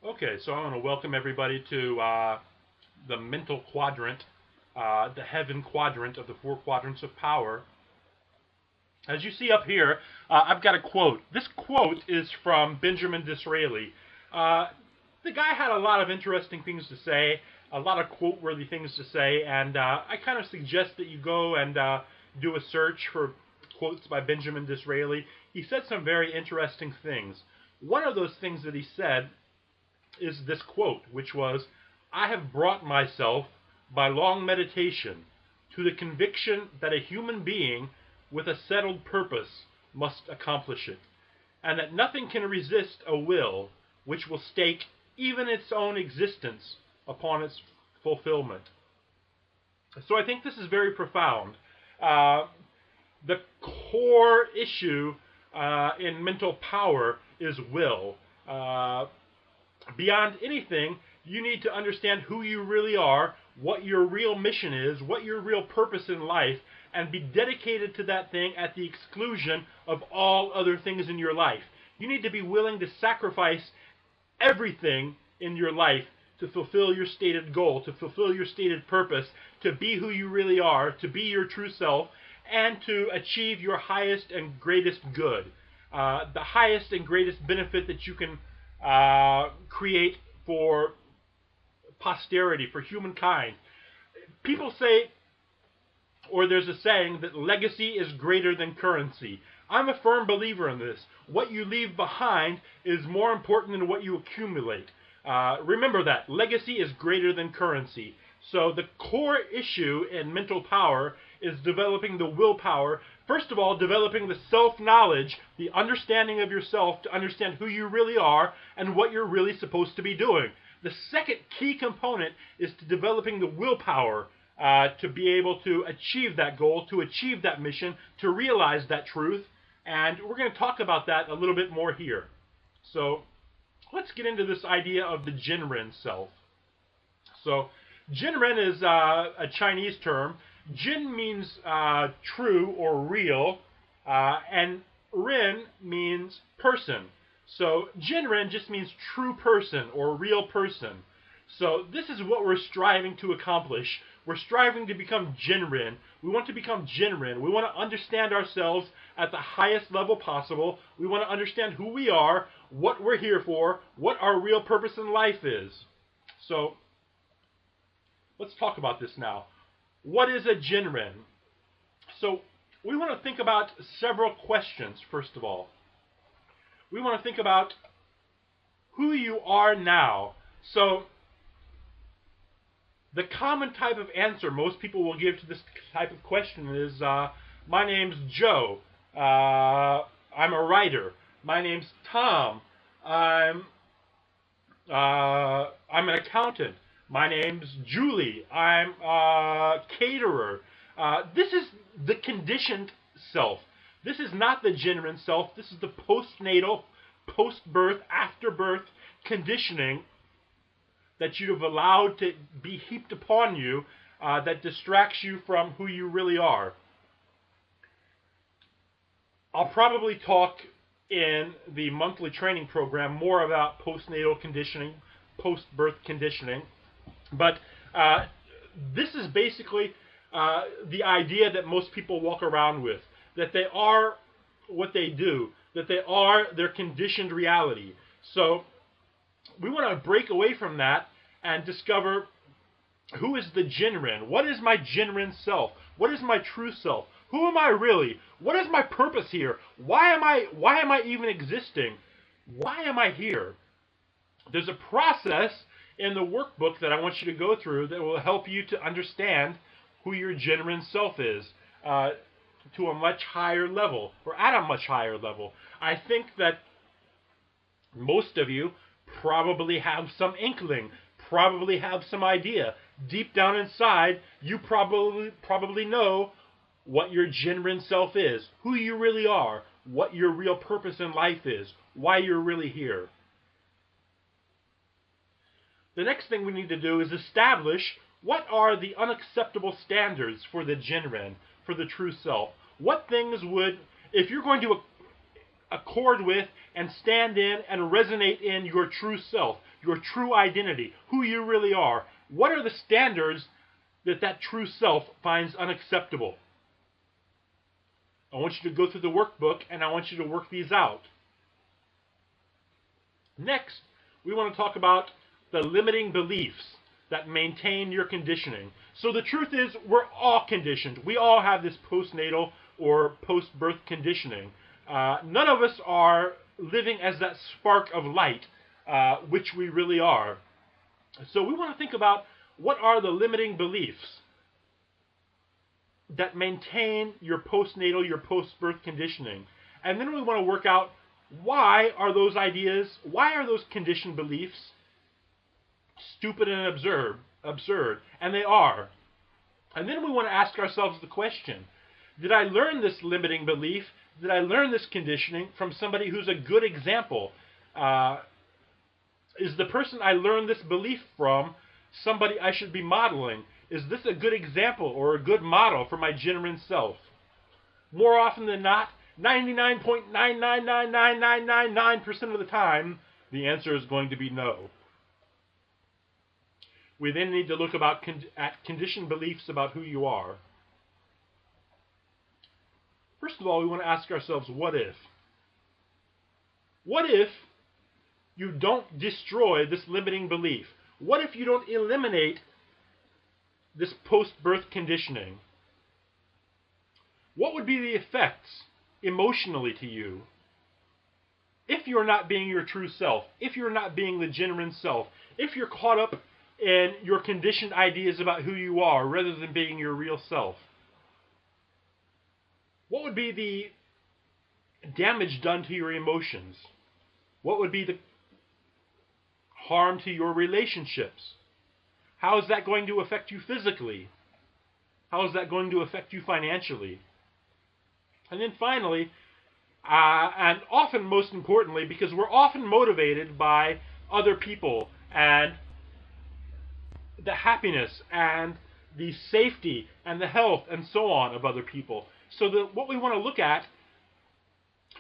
Okay, so I want to welcome everybody to the mental quadrant, the heaven quadrant of the four quadrants of power. As you see up here, I've got a quote. This quote is from Benjamin Disraeli. The guy had a lot of interesting things to say, a lot of quote-worthy things to say, and I kind of suggest that you go and do a search for quotes by Benjamin Disraeli. He said some very interesting things. One of those things that he said is this quote, which was, "I have brought myself, by long meditation, to the conviction that a human being with a settled purpose must accomplish it, and that nothing can resist a will which will stake even its own existence upon its fulfillment." So I think this is very profound. The core issue in mental power is will. Beyond anything, you need to understand who you really are, what your real mission is, what your real purpose in life, and be dedicated to that thing at the exclusion of all other things in your life. You need to be willing to sacrifice everything in your life to fulfill your stated goal, to fulfill your stated purpose, to be who you really are, to be your true self, and to achieve your highest and greatest good. The highest and greatest benefit that you can create for posterity, for humankind. People say, or there's a saying, that legacy is greater than currency. I'm a firm believer in this. What you leave behind is more important than what you accumulate. Remember that. Legacy is greater than currency. So the core issue in mental power is developing the willpower. First of all, developing the self-knowledge, the understanding of yourself to understand who you really are and what you're really supposed to be doing. The second key component is to developing the willpower to be able to achieve that goal, to achieve that mission, to realize that truth. And we're going to talk about that a little bit more here. So let's get into this idea of the Jinren self. So Jinren is a Chinese term. Jin means true or real, and Ren means person. So Jinren just means true person or real person. So this is what we're striving to accomplish. We're striving to become Jinren. We want to become Jinren. We want to understand ourselves at the highest level possible. We want to understand who we are, what we're here for, what our real purpose in life is. So let's talk about this now. What is a Jinren? So we want to think about several questions, first of all. We want to think about who you are now. So the common type of answer most people will give to this type of question is, my name's Joe. I'm a writer. My name's Tom. I'm an accountant. My name's Julie. I'm a caterer. This is the conditioned self. This is not the Jinren self. This is the postnatal, post-birth, after-birth conditioning that you have allowed to be heaped upon you that distracts you from who you really are. I'll probably talk in the monthly training program more about postnatal conditioning, post-birth conditioning, but this is basically the idea that most people walk around with, that they are what they do, that they are their conditioned reality. So we want to break away from that and discover who is the Jinren. What is my Jinren self? What is my true self? Who am I really? What is my purpose here? Why am I even existing? Why am I here? There's a process in the workbook that I want you to go through that will help you to understand who your Jinren self is to a much higher level, or at a much higher level. I think that most of you probably have some inkling, probably have some idea. Deep down inside, you probably know what your Jinren self is, who you really are, what your real purpose in life is, why you're really here. The next thing we need to do is establish what are the unacceptable standards for the Jinren, for the true self. What things would, if you're going to accord with and stand in and resonate in your true self, your true identity, who you really are. What are the standards that that true self finds unacceptable? I want you to go through the workbook, and I want you to work these out. Next, we want to talk about the limiting beliefs that maintain your conditioning. So the truth is, we're all conditioned. We all have this postnatal or post-birth conditioning. None of us are living as that spark of light, which we really are. So we want to think about what are the limiting beliefs that maintain your postnatal, your post-birth conditioning. And then we want to work out why are those ideas, why are those conditioned beliefs stupid and absurd? And they are. And then we want to ask ourselves the question, did I learn this limiting belief? Did I learn this conditioning from somebody who's a good example? Is the person I learned this belief from somebody I should be modeling? Is this a good example or a good model for my genuine self? More often than not, 99.9999999% of the time, the answer is going to be no. We then need to look at conditioned beliefs about who you are. First of all, we want to ask ourselves, what if? What if you don't destroy this limiting belief? What if you don't eliminate this post-birth conditioning? What would be the effects emotionally to you if you're not being your true self, if you're not being the genuine self, if you're caught up in your conditioned ideas about who you are rather than being your real self? What would be the damage done to your emotions? What would be the harm to your relationships? How is that going to affect you physically? How is that going to affect you financially? And then finally, and often most importantly, because we're often motivated by other people and the happiness and the safety and the health and so on of other people. So what we want to look at,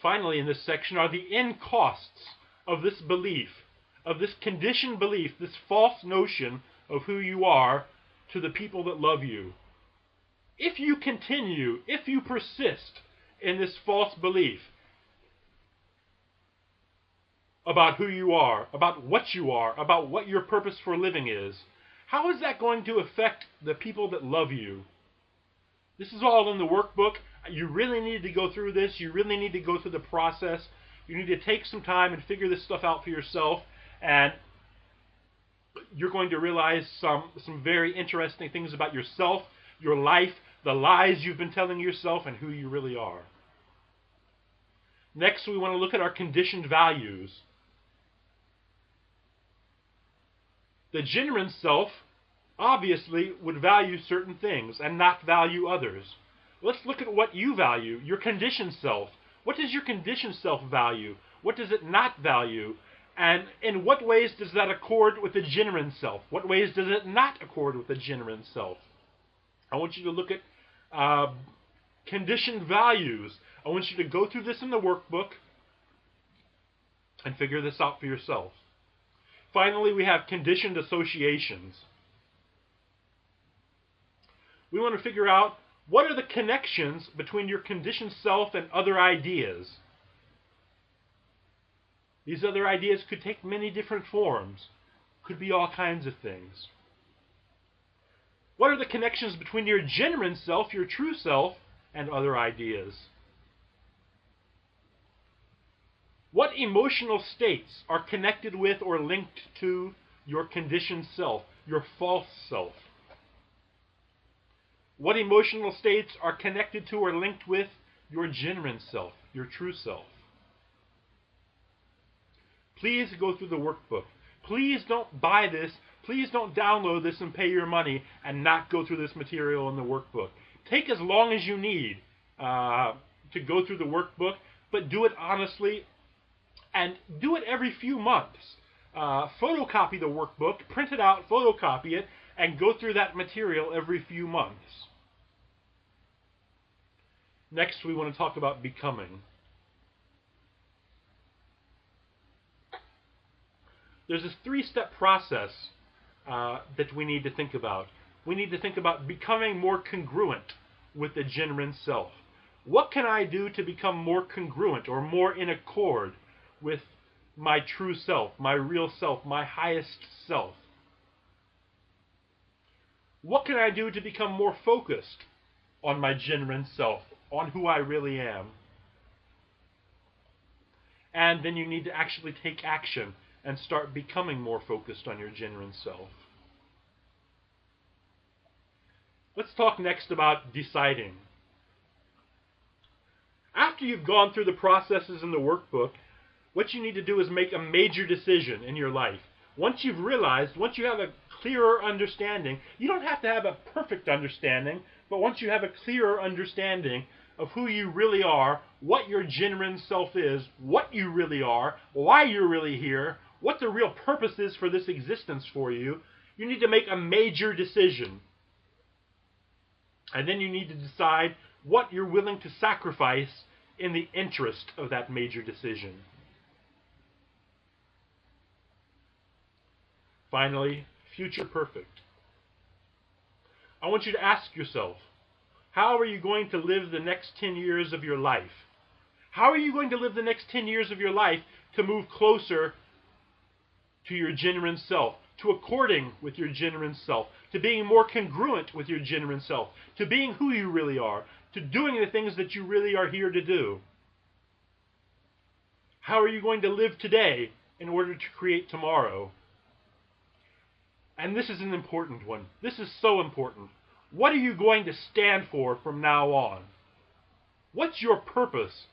finally in this section, are the end costs of this belief, of this conditioned belief, this false notion of who you are to the people that love you. If you continue, if you persist in this false belief about who you are, about what your purpose for living is, how is that going to affect the people that love you? This is all in the workbook. You really need to go through this. You really need to go through the process. You need to take some time and figure this stuff out for yourself, and you're going to realize some very interesting things about yourself, your life, the lies you've been telling yourself, and who you really are. Next, we want to look at our conditioned values. The genuine self obviously would value certain things and not value others. Let's look at what you value, your conditioned self. What does your conditioned self value? What does it not value? And in what ways does that accord with the genuine self? What ways does it not accord with the genuine self? I want you to look at conditioned values. I want you to go through this in the workbook and figure this out for yourself. Finally, we have conditioned associations. We want to figure out what are the connections between your conditioned self and other ideas. These other ideas could take many different forms. Could be all kinds of things. What are the connections between your genuine self, your true self, and other ideas? What emotional states are connected with or linked to your conditioned self, your false self? What emotional states are connected to or linked with your genuine self, your true self? Please go through the workbook. Please don't buy this. Please don't download this and pay your money and not go through this material in the workbook. Take as long as you need to go through the workbook, but do it honestly and do it every few months. Photocopy the workbook, print it out, photocopy it, and go through that material every few months. Next, we want to talk about becoming. There's this three-step process that we need to think about. We need to think about becoming more congruent with the genuine self. What can I do to become more congruent or more in accord with my true self, my real self, my highest self? What can I do to become more focused on my genuine self, on who I really am? And then you need to actually take action and start becoming more focused on your genuine self. Let's talk next about deciding. After you've gone through the processes in the workbook, what you need to do is make a major decision in your life. Once you've realized, once you have a clearer understanding, you don't have to have a perfect understanding, but once you have a clearer understanding of who you really are, what your genuine self is, what you really are, why you're really here, what the real purpose is for this existence for you, you need to make a major decision. And then you need to decide what you're willing to sacrifice in the interest of that major decision. Finally, future perfect. I want you to ask yourself, how are you going to live the next 10 years of your life? How are you going to live the next 10 years of your life to move closer to your genuine self, to according with your genuine self, to being more congruent with your genuine self, to being who you really are, to doing the things that you really are here to do? How are you going to live today in order to create tomorrow? And this is an important one. This is so important. What are you going to stand for from now on? What's your purpose?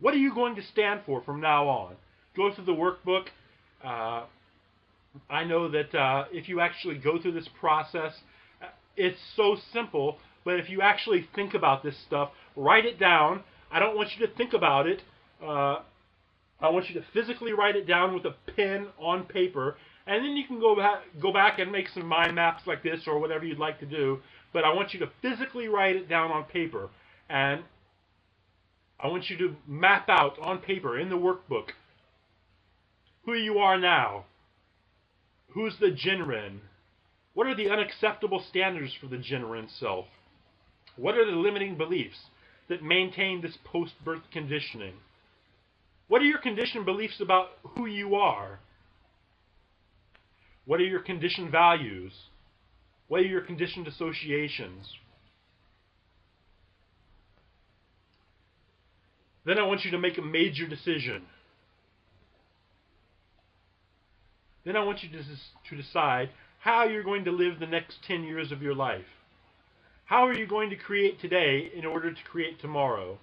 What are you going to stand for from now on? Go through the workbook. I know that if you actually go through this process, it's so simple, but if you actually think about this stuff, write it down. I don't want you to think about it. I want you to physically write it down with a pen on paper, and then you can go back and make some mind maps like this or whatever you'd like to do, but I want you to physically write it down on paper, and I want you to map out on paper in the workbook who you are now, who's the genuine, what are the unacceptable standards for the genuine self, what are the limiting beliefs that maintain this post-birth conditioning, what are your conditioned beliefs about who you are, what are your conditioned values, what are your conditioned associations. Then I want you to make a major decision. Then I want you to decide how you're going to live the next 10 years of your life. How are you going to create today in order to create tomorrow?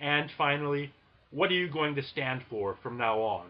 And finally, what are you going to stand for from now on?